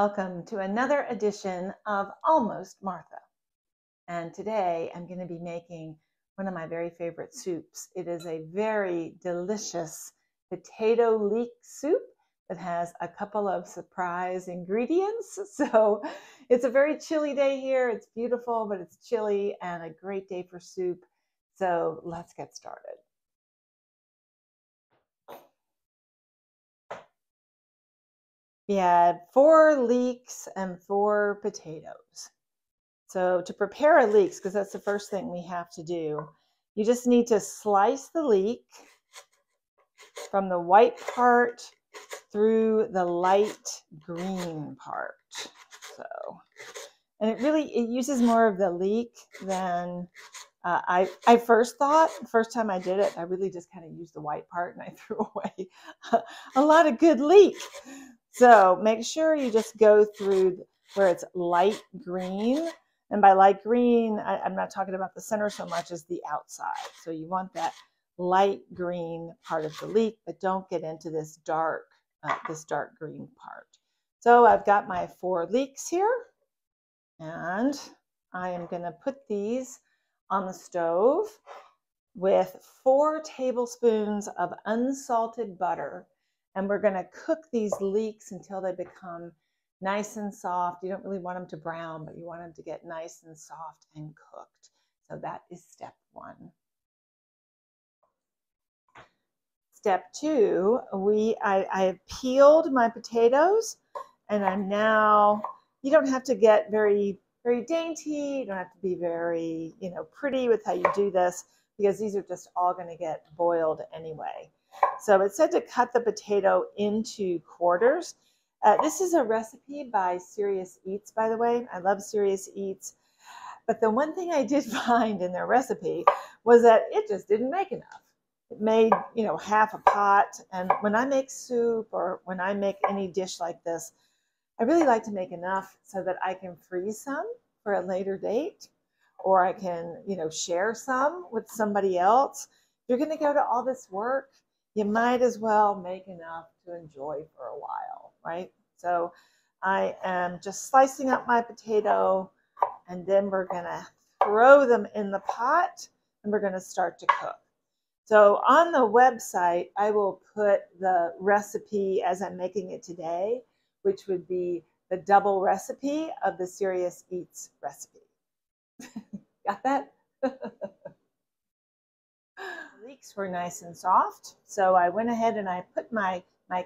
Welcome to another edition of Almost Martha. And today I'm going to be making one of my very favorite soups. It is a very delicious potato leek soup that has a couple of surprise ingredients. So it's a very chilly day here. It's beautiful, but it's chilly and a great day for soup. So let's get started. We had 4 leeks and 4 potatoes. So to prepare leeks, because that's the first thing we have to do, you just need to slice the leek from the white part through the light green part. And it uses more of the leek than I first thought. The first time I did it, I really just kind of used the white part and I threw away a lot of good leek. So make sure you just go through where it's light green. And by light green, I'm not talking about the center so much as the outside. So you want that light green part of the leek, but don't get into this dark green part. So I've got my 4 leeks here, and I am going to put these on the stove with 4 tablespoons of unsalted butter. And we're going to cook these leeks until they become nice and soft. You don't really want them to brown, but you want them to get nice and soft and cooked. So that is step 1. Step 2, I have peeled my potatoes, and I'm now, you don't have to get very, very dainty. You don't have to be very, pretty with how you do this, because these are just all going to get boiled anyway. So it said to cut the potato into quarters. This is a recipe by Serious Eats, by the way. I love Serious Eats. But the one thing I did find in their recipe was that it just didn't make enough. It made, half a pot. And when I make soup or when I make any dish like this, I really like to make enough so that I can freeze some for a later date, or I can, share some with somebody else. If you're going to go to all this work, you might as well make enough to enjoy for a while, right? So I am just slicing up my potato, and then we're going to throw them in the pot, and we're going to start to cook. So on the website, I will put the recipe as I'm making it today, which would be the double recipe of the Serious Eats recipe. Got that? Leeks were nice and soft, so I went ahead and I put my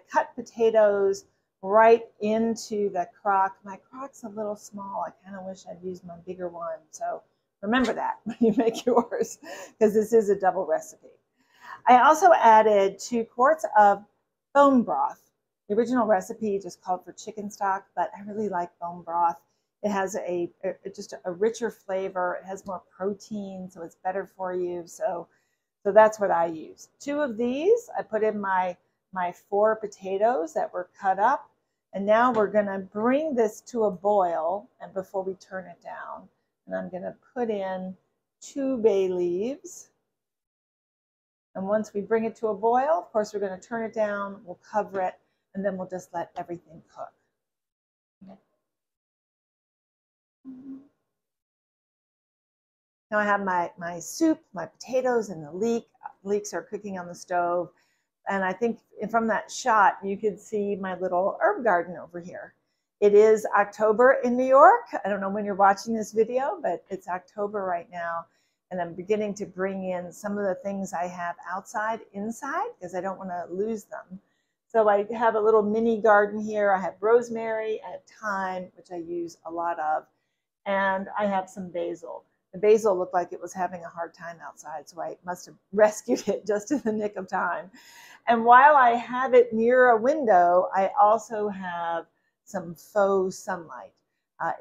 cut potatoes right into the crock. My crock's a little small. I kind of wish I'd used my bigger one. So remember that when you make yours, because this is a double recipe. I also added 2 quarts of bone broth. The original recipe just called for chicken stock, but I really like bone broth. It has just a richer flavor. It has more protein, so it's better for you. So that's what I use. 2 of these I put in my 4 potatoes that were cut up. And now we're going to bring this to a boil, and before we turn it down. And I'm going to put in 2 bay leaves. And once we bring it to a boil, of course, we're going to turn it down, we'll cover it, and then we'll just let everything cook. Now I have my soup, my potatoes, and the leeks are cooking on the stove. And I think from that shot, you could see my little herb garden over here. It is October in New York. I don't know when you're watching this video, but it's October right now. And I'm beginning to bring in some of the things I have outside, inside, because I don't want to lose them. So I have a little mini garden here. I have rosemary, I have thyme, which I use a lot of, and I have some basil. The basil looked like it was having a hard time outside, so I must have rescued it just in the nick of time. And while I have it near a window, I also have some faux sunlight.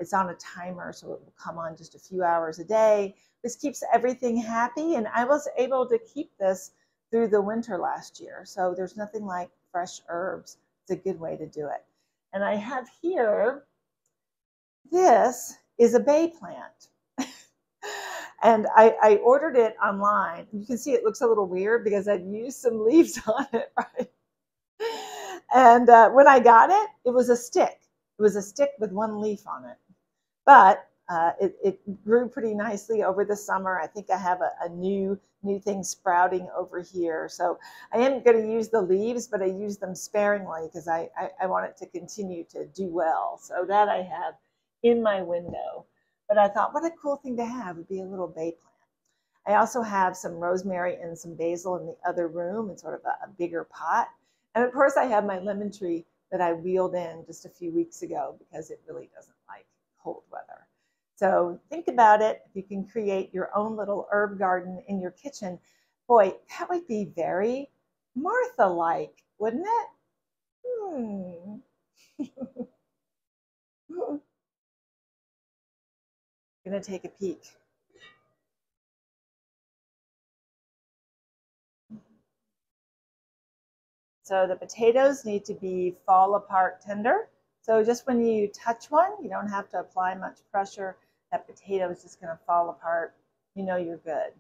It's on a timer, so it will come on just a few hours a day. This keeps everything happy, and I was able to keep this through the winter last year. So there's nothing like fresh herbs. It's a good way to do it. And I have here, this is a bay plant. And I ordered it online. You can see it looks a little weird because I've used some leaves on it, right? And when I got it, it was a stick. It was a stick with one leaf on it. But it grew pretty nicely over the summer. I think I have a new thing sprouting over here. So I am going to use the leaves, but I use them sparingly because I want it to continue to do well. So that I have in my window. But I thought, what a cool thing to have would be a little bay plant. I also have some rosemary and some basil in the other room in sort of a bigger pot. And of course, I have my lemon tree that I wheeled in just a few weeks ago because it really doesn't like cold weather. So think about it. If you can create your own little herb garden in your kitchen, boy, that would be very Martha-like, wouldn't it? I'm going to take a peek. So the potatoes need to be fall apart tender. So just when you touch one, you don't have to apply much pressure. That potato is just going to fall apart. You know you're good.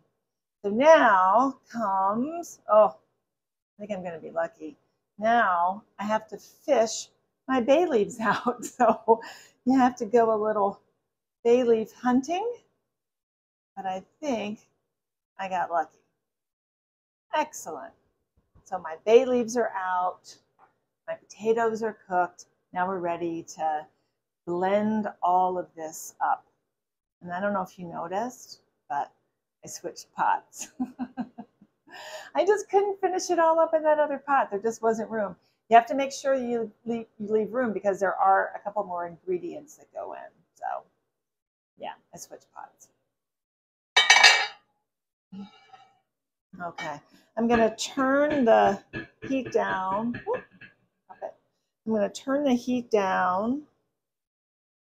So now comes, oh, I think I'm going to be lucky. Now I have to fish my bay leaves out. So you have to go a little bay leaf hunting. But I think I got lucky. Excellent. So my bay leaves are out. My potatoes are cooked. Now we're ready to blend all of this up. And I don't know if you noticed, but I switched pots. I just couldn't finish it all up in that other pot. There just wasn't room. You have to make sure you leave room because there are a couple more ingredients that go in. So yeah, I switched pots. Okay, I'm going to turn the heat down. I'm going to turn the heat down.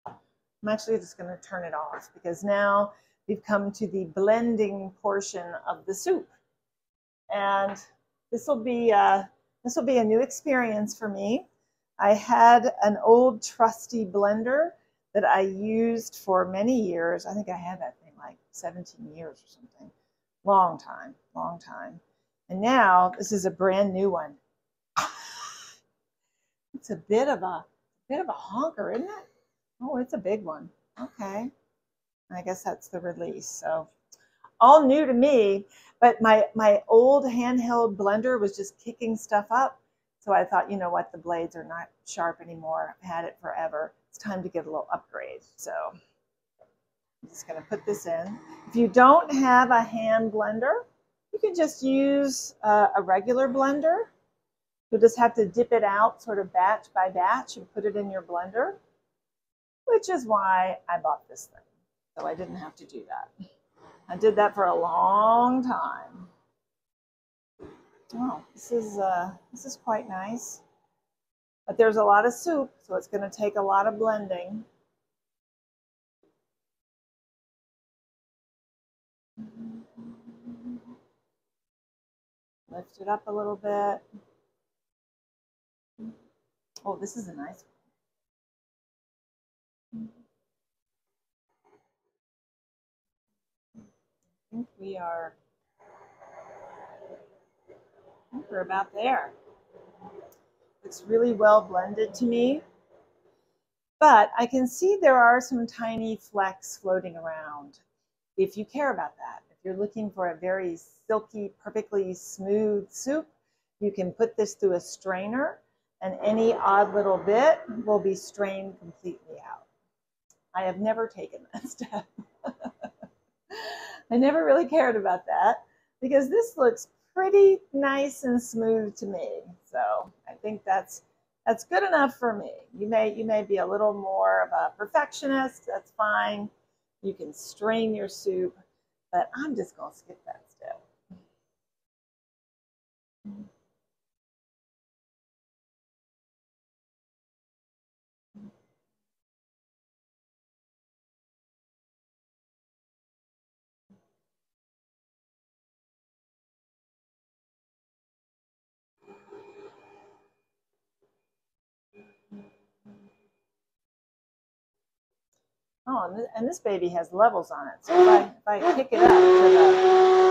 I'm actually just going to turn it off because now we've come to the blending portion of the soup. And this will be a new experience for me. I had an old trusty blender that I used for many years. I think I had that thing like 17 years or something. Long time, long time. And now this is a brand new one. It's a bit of a honker, isn't it? Oh, it's a big one. Okay. I guess that's the release. So all new to me, but my old handheld blender was just kicking stuff up. So I thought, you know what, the blades are not sharp anymore. I've had it forever. It's time to get a little upgrade. So I'm just going to put this in. If you don't have a hand blender, you can just use a regular blender. You'll just have to dip it out sort of batch by batch and put it in your blender, which is why I bought this thing. So I didn't have to do that. I did that for a long time. Oh, this is quite nice. But there's a lot of soup, so it's going to take a lot of blending. Lift it up a little bit. Oh, this is a nice one. I think we're about there. It's really well blended to me. But I can see there are some tiny flecks floating around. If you care about that, if you're looking for a very silky, perfectly smooth soup, you can put this through a strainer and any odd little bit will be strained completely out. I have never taken that step. I never really cared about that because this looks pretty nice and smooth to me. So I think that's good enough for me. You may be a little more of a perfectionist. That's fine. You can strain your soup, but I'm just going to skip that step. Oh, and this baby has levels on it. So if I pick it up to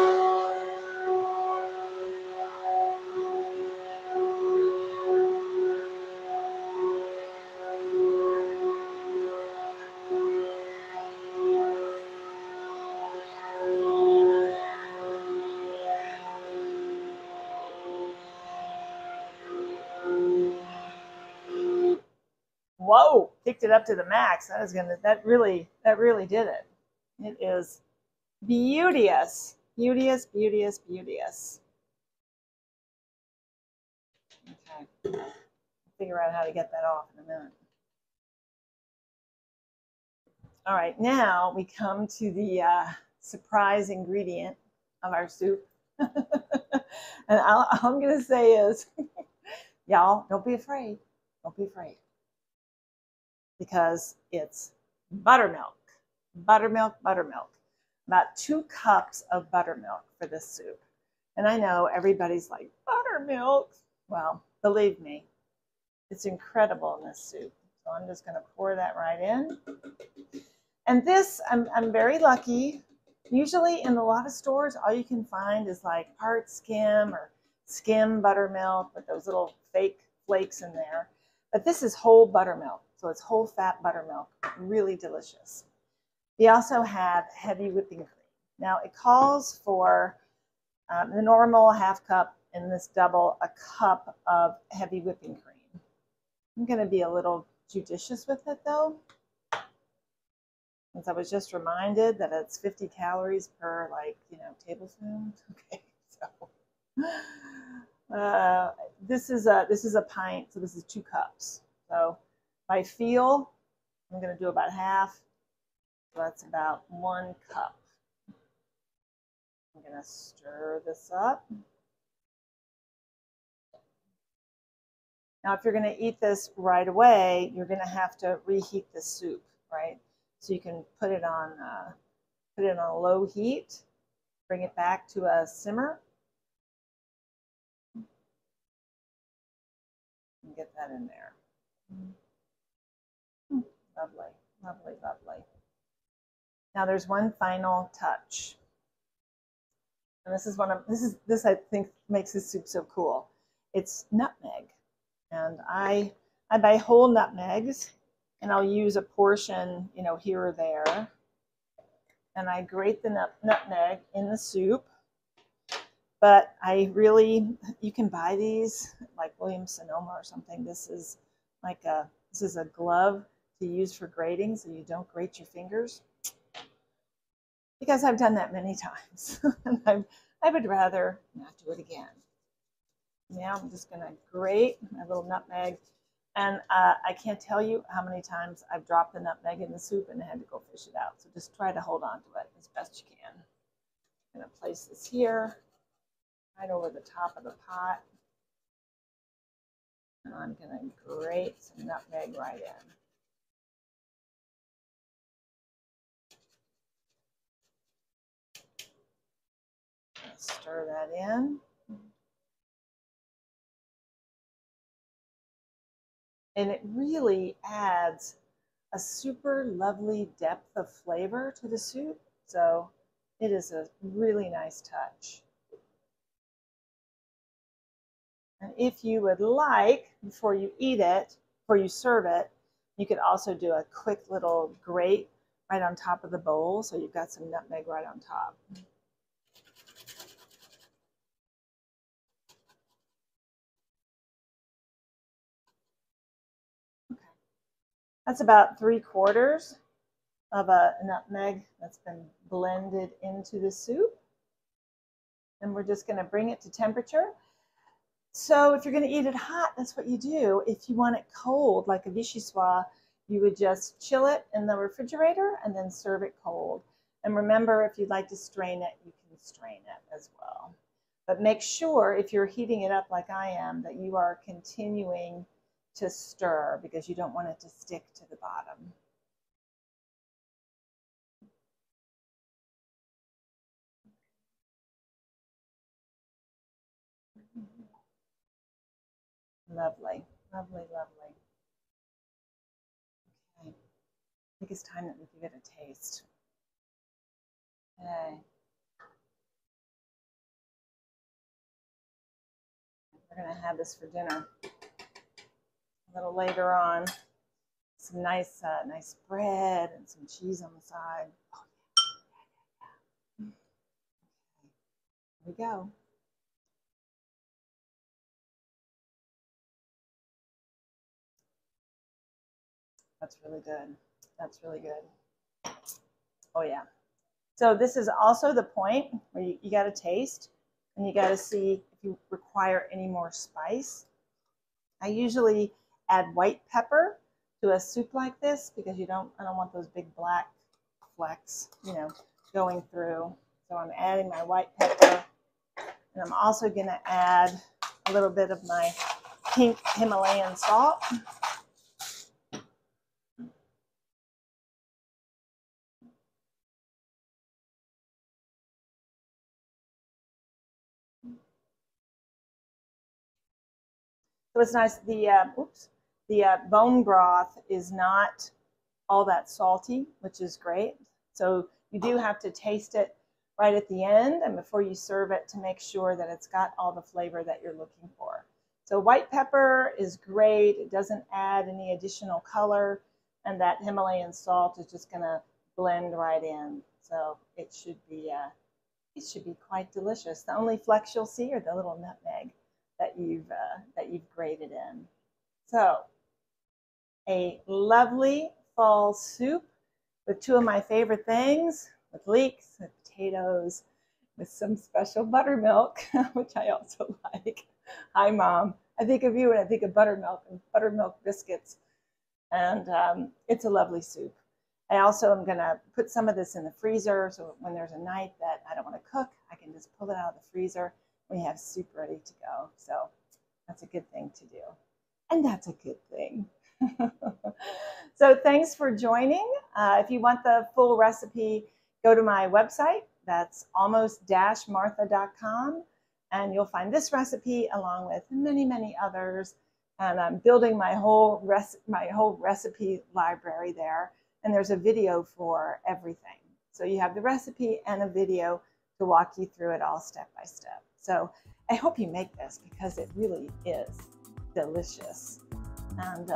whoa, picked it up to the max. That really did it. It is beauteous, beauteous, beauteous, beauteous. Okay, I'll figure out how to get that off in a minute. All right, now we come to the surprise ingredient of our soup. And all I'm going to say is, y'all, don't be afraid. Don't be afraid. Because it's buttermilk. Buttermilk, buttermilk. About 2 cups of buttermilk for this soup. And I know everybody's like, buttermilk? Well, believe me, it's incredible in this soup. So I'm just going to pour that right in. And this, I'm very lucky. Usually in a lot of stores, all you can find is like part skim or skim buttermilk with those little fake flakes in there. But this is whole buttermilk. So it's whole fat buttermilk, really delicious. We also have heavy whipping cream. Now it calls for the normal half cup and this double a cup of heavy whipping cream. I'm going to be a little judicious with it though, since I was just reminded that it's 50 calories per tablespoon. Okay, so this is a pint, so this is 2 cups. So by feel, I'm going to do about half. So that's about 1 cup. I'm going to stir this up. Now, if you're going to eat this right away, you're going to have to reheat the soup, right? So you can put it on a low heat, bring it back to a simmer, and get that in there. Lovely, lovely, lovely. Now there's one final touch. And this I think makes this soup so cool. It's nutmeg. And I buy whole nutmegs, and I'll use a portion, here or there. And I grate the nutmeg in the soup. But you can buy these like Williams Sonoma or something. This is a glove to use for grating, so you don't grate your fingers. Because I've done that many times, and I would rather not do it again. Now I'm just going to grate my little nutmeg, and I can't tell you how many times I've dropped the nutmeg in the soup and had to go fish it out. So just try to hold on to it as best you can. I'm going to place this here, right over the top of the pot, and I'm going to grate some nutmeg right in. Stir that in. And it really adds a super lovely depth of flavor to the soup. So it is a really nice touch. And if you would like, before you eat it, before you serve it, you could also do a quick little grate right on top of the bowl. So you've got some nutmeg right on top. That's about 3/4 of a nutmeg that's been blended into the soup. And we're just going to bring it to temperature. So if you're going to eat it hot, that's what you do. If you want it cold, like a vichyssoise, you would just chill it in the refrigerator and then serve it cold. And remember, if you'd like to strain it, you can strain it as well. But make sure, if you're heating it up like I am, that you are continuing to stir because you don't want it to stick to the bottom. Lovely, lovely, lovely. Okay, I think it's time that we give it a taste. Okay. We're going to have this for dinner a little later on. Some nice bread and some cheese on the side. Oh, yeah. Okay. Here we go. That's really good. That's really good. Oh yeah. So this is also the point where you got to taste and you got to see if you require any more spice. I usually add white pepper to a soup like this because I don't want those big black flecks, you know, going through. So I'm adding my white pepper, and I'm also going to add a little bit of my pink Himalayan salt. So it's nice. The bone broth is not all that salty, which is great. So you do have to taste it right at the end and before you serve it to make sure that it's got all the flavor that you're looking for. So white pepper is great. It doesn't add any additional color, and that Himalayan salt is just going to blend right in. So it should be quite delicious. The only flecks you'll see are the little nutmeg that you've grated in. So a lovely fall soup with two of my favorite things, with leeks, with potatoes, with some special buttermilk, which I also like. Hi, Mom. I think of you when I think of buttermilk and buttermilk biscuits. And it's a lovely soup. I also am going to put some of this in the freezer, so when there's a night that I don't want to cook, I can just pull it out of the freezer. We have soup ready to go. So that's a good thing to do. And that's a good thing. So thanks for joining. If you want the full recipe, go to my website. That's almost-martha.com. And you'll find this recipe along with many, many others. And I'm building my whole recipe library there. And there's a video for everything. So you have the recipe and a video to walk you through it all step by step. So I hope you make this because it really is delicious. And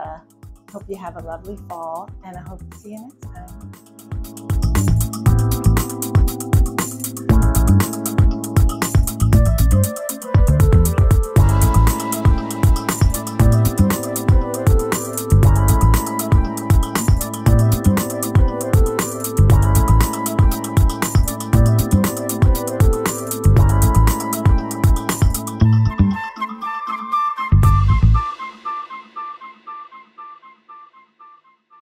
hope you have a lovely fall, and I hope to see you next time.